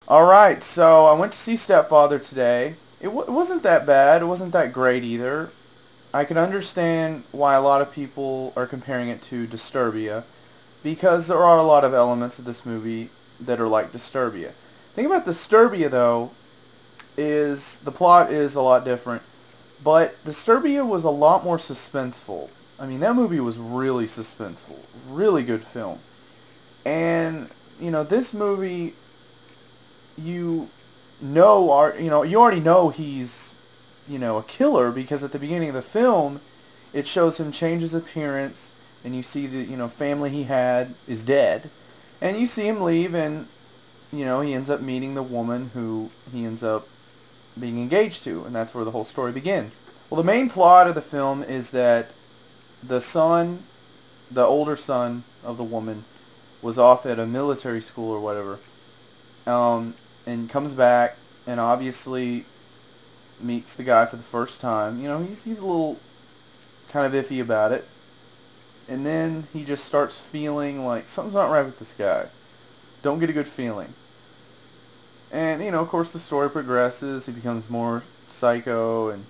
Alright, so I went to see Stepfather today. It wasn't that bad. It wasn't that great either. I can understand why a lot of people are comparing it to Disturbia because there are a lot of elements of this movie that are like Disturbia. The thing about Disturbia, though, is the plot is a lot different, but Disturbia was a lot more suspenseful. I mean, that movie was really suspenseful. Really good film. And, this movie you you already know he's a killer because at the beginning of the film it shows him change his appearance and you see the family he had is dead and you see him leave and he ends up meeting the woman who he ends up being engaged to, and that's where the whole story begins. Well, the main plot of the film is that the son, the older son of the woman, was off at a military school or whatever, and comes back and obviously meets the guy for the first time. He's a little kind of iffy about it, and then he just starts feeling like something's not right with this guy. Don't get a good feeling, and of course, the story progresses. He becomes more psycho, and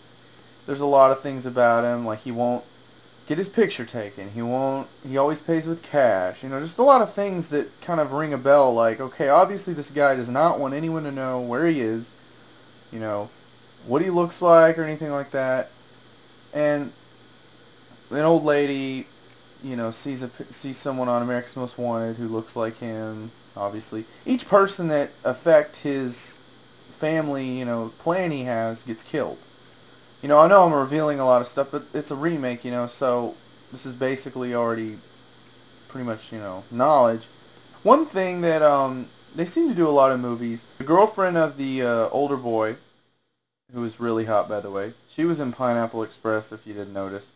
there's a lot of things about him, like he won't get his picture taken. He won't. He always pays with cash. Just a lot of things that kind of ring a bell. Like, okay, obviously this guy does not want anyone to know where he is. You know, what he looks like or anything like that. And an old lady, sees someone on America's Most Wanted who looks like him. Obviously, each person that affect his family, plan he has gets killed. I know I'm revealing a lot of stuff, but it's a remake, so this is basically already pretty much, knowledge. One thing that they seem to do a lot of movies, the girlfriend of the older boy, who was really hot, by the way, she was in Pineapple Express, if you didn't notice.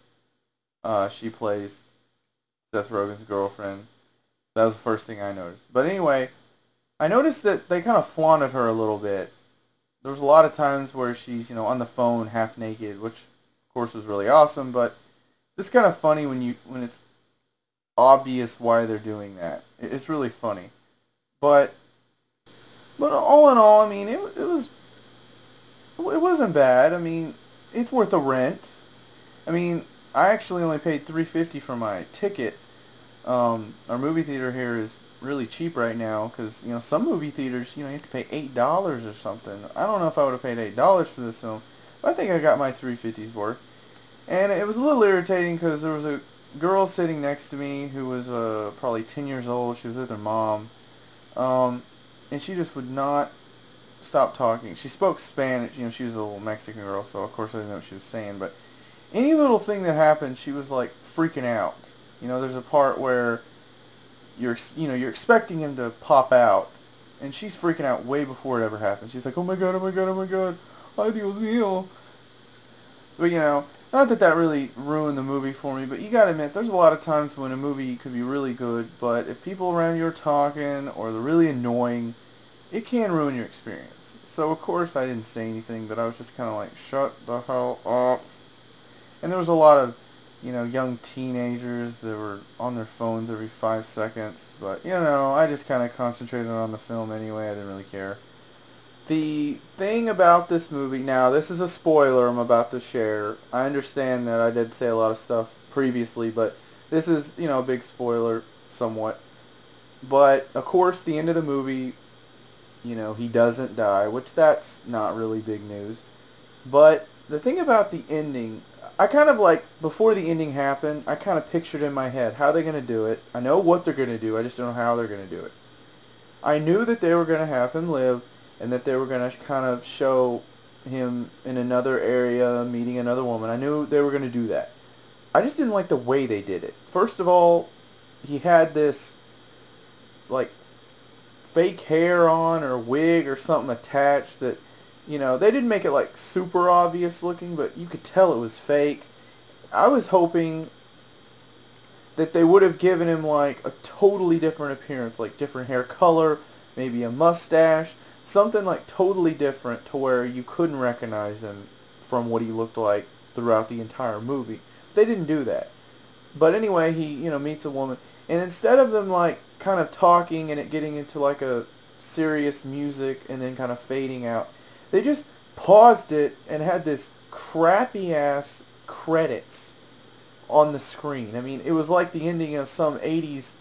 She plays Seth Rogen's girlfriend. That was the first thing I noticed. But anyway, I noticed that they kind of flaunted her a little bit. There was a lot of times where she's, on the phone half naked, which of course was really awesome, but it's kind of funny when it's obvious why they're doing that. It's really funny. But all in all, I mean, it wasn't bad. I mean, it's worth a rent. I mean, I actually only paid $3.50 for my ticket. Our movie theater here is really cheap right now because some movie theaters you have to pay $8 or something. I don't know if I would have paid $8 for this film, but I think I got my 350's worth. And it was a little irritating because there was a girl sitting next to me who was probably 10 years old. She was with her mom, and she just would not stop talking. She spoke Spanish. She was a little Mexican girl, so of course I didn't know what she was saying. But any little thing that happened, she was like freaking out. There's a part where you're expecting him to pop out, and she's freaking out way before it ever happens. She's like, "Oh my god, oh my god, oh my god, ay Dios mío." But not that that really ruined the movie for me, but you gotta admit, there's a lot of times when a movie could be really good, but if people around you are talking or they're really annoying, it can ruin your experience. So of course I didn't say anything, but I was just kind of like, "Shut the hell up." And there was a lot of young teenagers that were on their phones every 5 seconds. But, I just kind of concentrated on the film anyway. I didn't really care. The thing about this movie, now this is a spoiler I'm about to share. I understand that I did say a lot of stuff previously, but this is, a big spoiler somewhat. But, of course, the end of the movie, he doesn't die, which that's not really big news. But the thing about the ending, I kind of like, before the ending happened, I kind of pictured in my head how they're going to do it. I know what they're going to do, I just don't know how they're going to do it. I knew that they were going to have him live, and that they were going to kind of show him in another area, meeting another woman. I knew they were going to do that. I just didn't like the way they did it. First of all, he had this, like, fake hair on, or wig, or something attached that they didn't make it like super obvious looking, but you could tell it was fake. I was hoping that they would have given him like a totally different appearance, like different hair color, maybe a mustache, something like totally different to where you couldn't recognize him from what he looked like throughout the entire movie. They didn't do that. But anyway, he, meets a woman, and instead of them like kind of talking and it getting into like a serious music and then kind of fading out. They just paused it and had this crappy ass credits on the screen. I mean, it was like the ending of some 80s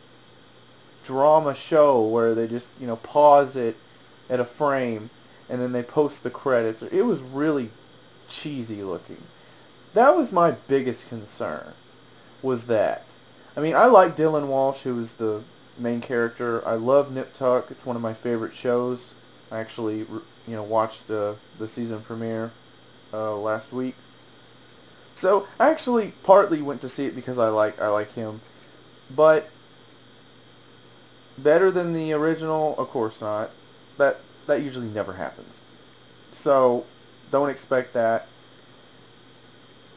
drama show where they just, pause it at a frame and then they post the credits. It was really cheesy looking. That was my biggest concern, was that. I mean, I like Dylan Walsh, who was the main character. I love Nip Tuck. It's one of my favorite shows. I actually, watched the season premiere last week. So I actually partly went to see it because I like him, but better than the original, of course not. That usually never happens. So don't expect that.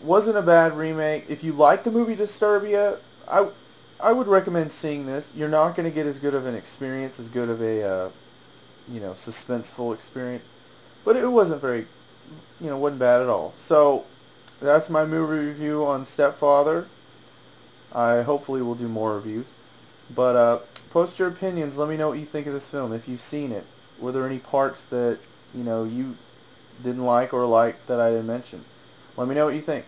Wasn't a bad remake. If you like the movie Disturbia, I would recommend seeing this. You're not going to get as good of an experience, as good of a suspenseful experience, but it wasn't very, wasn't bad at all. So that's my movie review on Stepfather. I hopefully will do more reviews, but post your opinions. Let me know what you think of this film. If you've seen it, were there any parts that you didn't like or liked that I didn't mention? Let me know what you think.